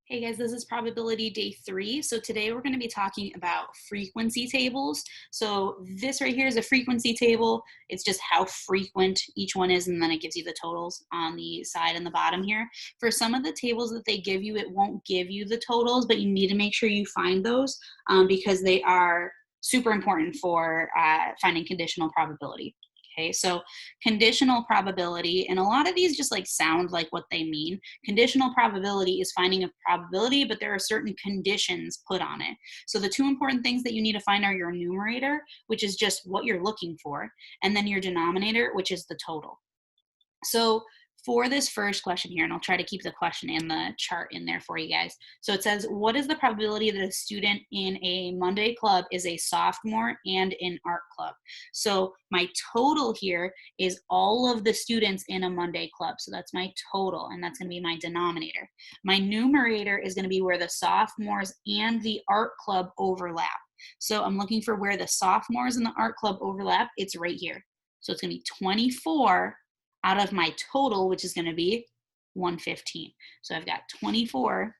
Hey guys, this is probability day 3. So today we're going to be talking about frequency tables. So this right here is a frequency table. It's just how frequent each one is, and then it gives you the totals on the side and the bottom here. For some of the tables that they give you, it won't give you the totals, but you need to make sure you find those because they are super important for finding conditional probability. Okay, so conditional probability, and a lot of these just like sound like what they mean. Conditional probability is finding a probability, but there are certain conditions put on it. So the two important things that you need to find are your numerator, which is just what you're looking for, and then your denominator, which is the total. So for this first question here, and I'll try to keep the question and the chart in there for you guys. So it says, what is the probability that a student in a Monday club is a sophomore and in art club? So my total here is all of the students in a Monday club. So that's my total, and that's going to be my denominator. My numerator is going to be where the sophomores and the art club overlap. So I'm looking for where the sophomores and the art club overlap. It's right here. So it's going to be 24 out of my total, which is going to be 115. So I've got 24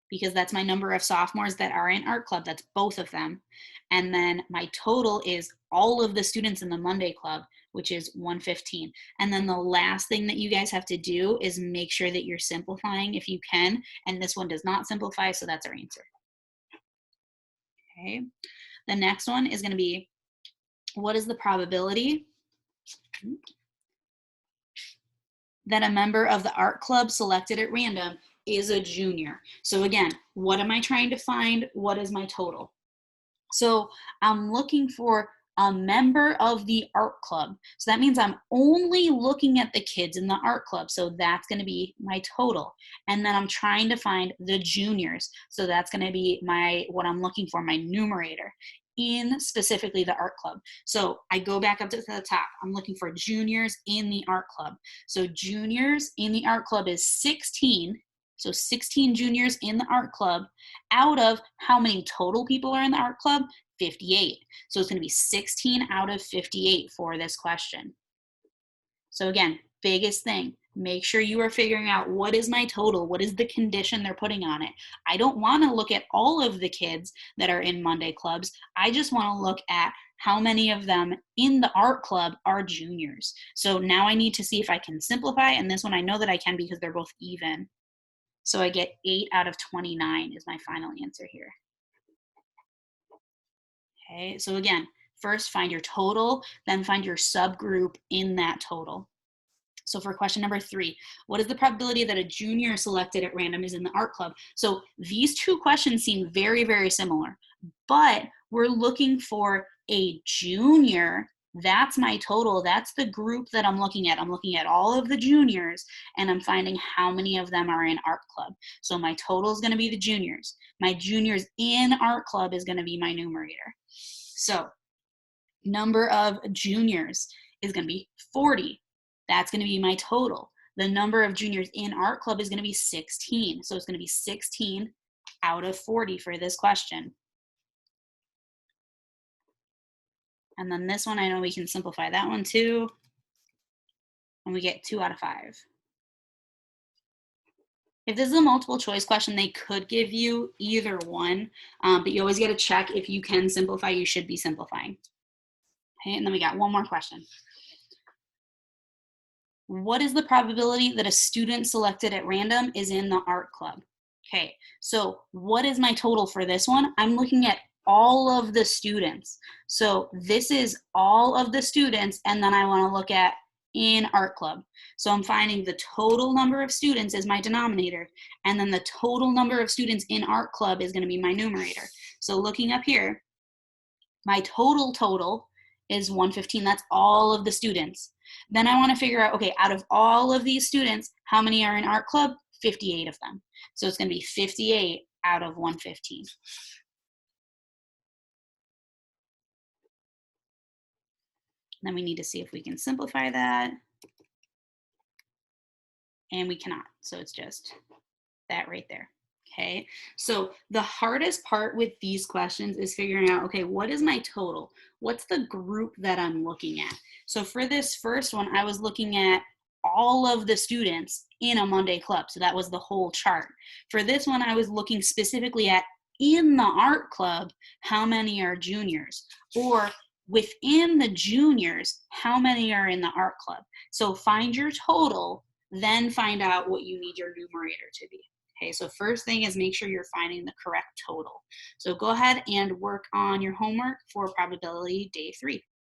because that's my number of sophomores that are in art club. That's both of them. And then my total is all of the students in the Monday club, which is 115. And then the last thing that you guys have to do is make sure that you're simplifying if you can. And this one does not simplify, so that's our answer. Okay. The next one is going to be, what is the probability that a member of the art club selected at random is a junior? So again, what am I trying to find? What is my total? So I'm looking for a member of the art club. So that means I'm only looking at the kids in the art club. So that's going to be my total. And then I'm trying to find the juniors. So that's going to be what I'm looking for, my numerator in specifically the art club. So I go back up to the top. I'm looking for juniors in the art club. So juniors in the art club is 16. So 16 juniors in the art club out of how many total people are in the art club? 58. So it's going to be 16 out of 58 for this question. So again, biggest thing, make sure you are figuring out what is my total, what is the condition they're putting on it. I don't want to look at all of the kids that are in Monday clubs. I just want to look at how many of them in the art club are juniors. So now I need to see if I can simplify, and this one I know that I can because they're both even. So I get 8 out of 29 is my final answer here. Okay, so again, first find your total, then find your subgroup in that total. So for question number 3, what is the probability that a junior selected at random is in the art club? So these two questions seem very, very similar, but we're looking for a junior. That's my total. That's the group that I'm looking at. I'm looking at all of the juniors, and I'm finding how many of them are in art club. So my total is going to be the juniors. My juniors in art club is going to be my numerator. So number of juniors is going to be 40. That's going to be my total. The number of juniors in art club is going to be 16. So it's going to be 16 out of 40 for this question. And then this one, I know we can simplify that one too. And we get 2 out of 5. If this is a multiple choice question, they could give you either one, but you always got to check if you can simplify, you should be simplifying. Okay, and then we got one more question. What is the probability that a student selected at random is in the art club? Okay, so what is my total for this one? I'm looking at all of the students. So this is all of the students, and then I want to look at in art club. So I'm finding the total number of students is my denominator, and then the total number of students in art club is going to be my numerator. So looking up here, my total is 115. That's all of the students. Then I want to figure out, okay, out of all of these students, how many are in art club? 58 of them. So it's going to be 58 out of 115. Then we need to see if we can simplify that. And we cannot. So it's just that right there. Okay, so the hardest part with these questions is figuring out, okay, what is my total? What's the group that I'm looking at? So for this first one, I was looking at all of the students in a Monday club. So that was the whole chart. For this one, I was looking specifically at in the art club, how many are juniors? Or within the juniors, how many are in the art club? So find your total, then find out what you need your numerator to be. Okay, so first thing is make sure you're finding the correct total. So go ahead and work on your homework for probability day 3.